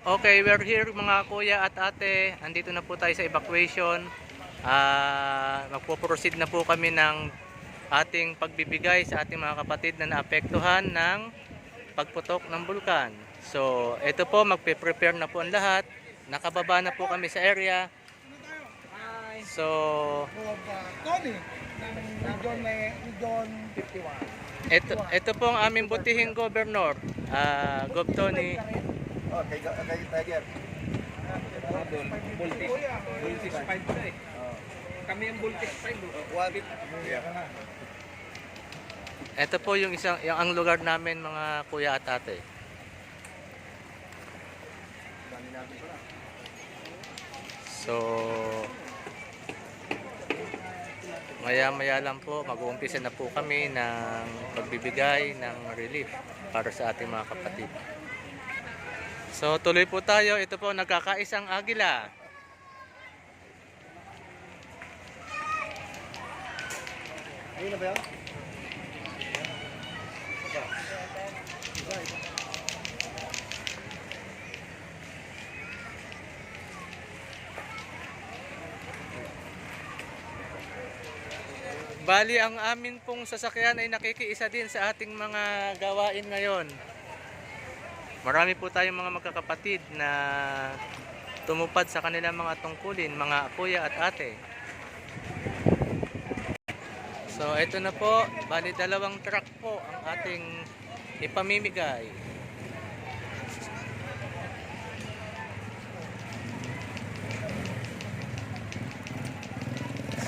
Okay, we're here mga kuya at ate. Andito na po tayo sa evacuation. Magpo-proceed na po kami ng ating pagbibigay sa ating mga kapatid na naapektuhan ng pagputok ng bulkan. So, ito po, magpe-prepare na po ang lahat. Nakababa na po kami sa area. So, Tony, ng Region 51. ito po ang aming butihing governor, Gov. Tony. Oh, kay Tiger. Voltage 5 to eh. Kami ang voltage 5. Ito po yung ang lugar namin mga kuya at ate. So, maya-maya lang po, mag-uumpisa na po kami ng pagbibigay ng relief para sa ating mga kapatid. So, tuloy po tayo. Ito po, nagkakaisang agila. Ayun na ba yan? Bali, ang amin pong sasakyan ay nakikiisa din sa ating mga gawain ngayon. Marami po tayong mga magkakapatid na tumupad sa kanilang mga tungkulin, mga kuya at ate. So, ito na po, bali 2 truck po ang ating ipamimigay.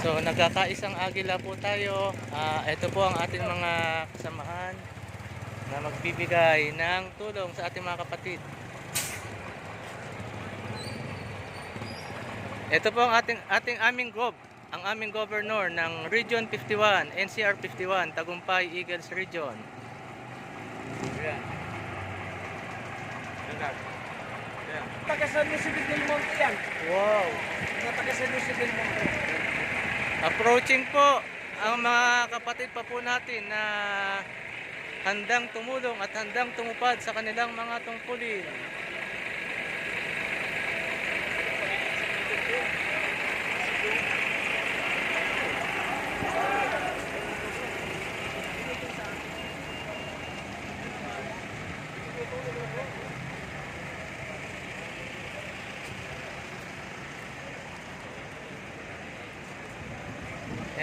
So, nagkakaisang agila po tayo. Ito po ang ating mga kasamahan na magbibigay ng tulong sa ating mga kapatid. Ito po ang aming governor ng Region 51, NCR 51, Tagumpay Eagles Region. Taga San Luis del Monte yan. Wow! Taga San Luis del Monte. Approaching po ang mga kapatid pa po natin na handang tumulong at handang tumupad sa kanilang mga tungkulin.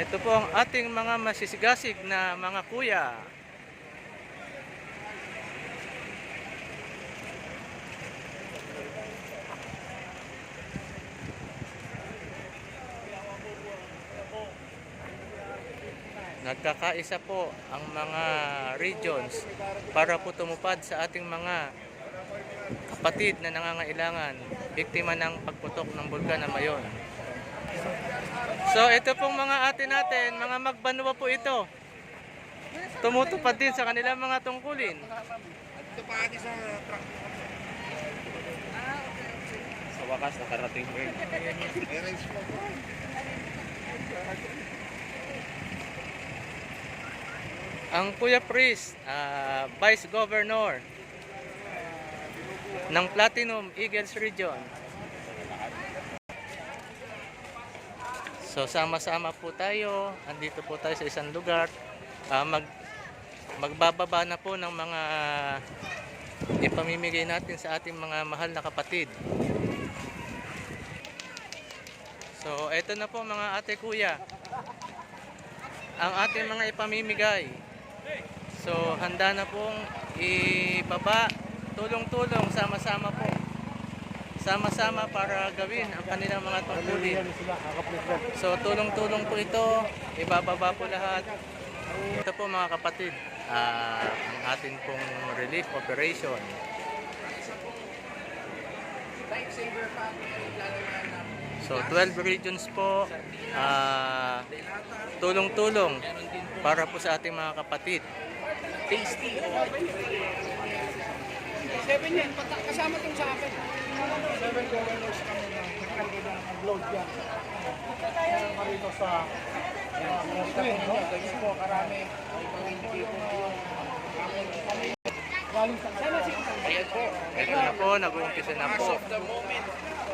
Ito po ang ating mga masisigasig na mga kuya. Nagkakaisa po ang mga regions para po tumupad sa ating mga kapatid na nangangailangan, biktima ng pagputok ng bulkan na Mayon. So ito pong mga ate natin, mga magbanwa po ito. Tumutupad din sa kanilang mga tungkulin. Ito pa ati sa truck. Sa wakas, nakarating ko yun. Arrange mo po. Ang Kuya Priest, Vice Governor ng Platinum Eagles Region. So sama-sama po tayo, andito po tayo sa isang lugar. Magbababa na po ng mga ipamimigay natin sa ating mga mahal na kapatid. So eto na po mga ate kuya, ang ating mga ipamimigay. So handa na pong ibaba, tulong-tulong, sama-sama po. Sama-sama para gawin ang kanilang mga tungkulin. So tulong-tulong po ito, ibababa po lahat. Ito po mga kapatid, ang ating pong relief operation. So 12 regions po, tulong-tulong para po sa ating mga kapatid. Tasty. 7 yan, kasama itong sa akin. 7 governors kami na nagkandila ng load yan. Meron kami ito sa Ganyan po, karami. Galing sa Kasawa. Ayan po. Ito na po, nag-uumpisa na po.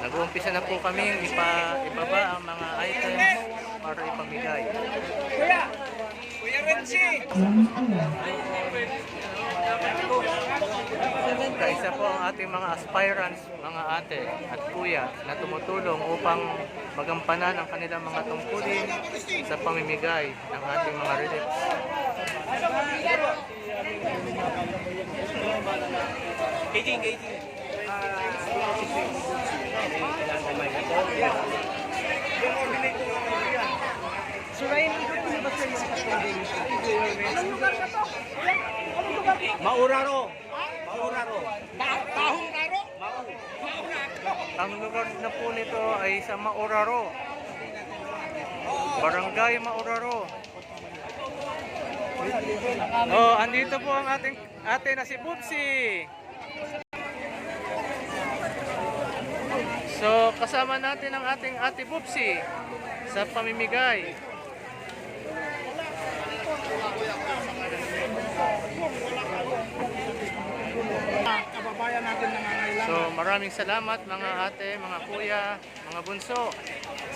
Nag-uumpisa na po kaming ibaba ang mga items para ipamigay. Kuya! Kuya Renzi! Kaisa po ang ating mga aspirants, mga ate at kuya na tumutulong upang magampanan ang kanilang mga tungkulin sa pamimigay ng ating mga reliefs. Gaging. So Ryan, ikot ko ba sa'yo sa combination? Anong lugar na to? Anong lugar? Mauraro! Mauraro! Tahong Raro? Ang lugar na po nito ay sa Mauraro. Barangay Mauraro. Oh, andito po ang ating ate na si Bubsi. So, kasama natin ang ating ate Bubsi sa pamimigay. Kababayan natin nangangailangan. So, maraming salamat mga ate, mga kuya, mga bunso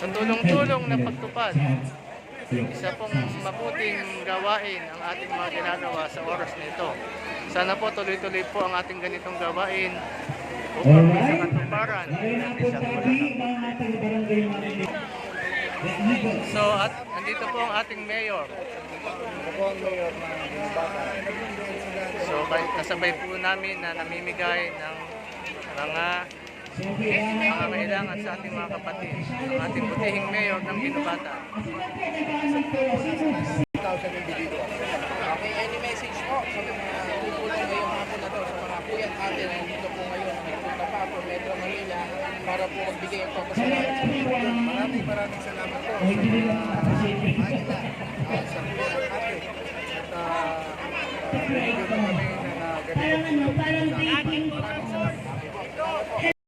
sa tulong-tulong na pagtupad. Isa pong mabuting gawain ang ating mga ginagawa sa oras na ito. Sana po tuloy-tuloy po ang ating ganitong gawain upang sa katuparan. So, at andito po ang ating mayor. Ako ang mayor ng Bata. So, kasabay po namin na namimigay ng mga kailangan sa ating mga kapatid. Ang ating butihing mayor ng Ginubata. 1,000 individual. Okay, any message po sa mga tutulong ngayong hapon na to sa mga kuya at ate na dito po ngayon nagpunta pa po Metro Manila para po magbigay ang pagpasalamat sa mga Maraming salamat po sa Manila, sa kuya at ate. At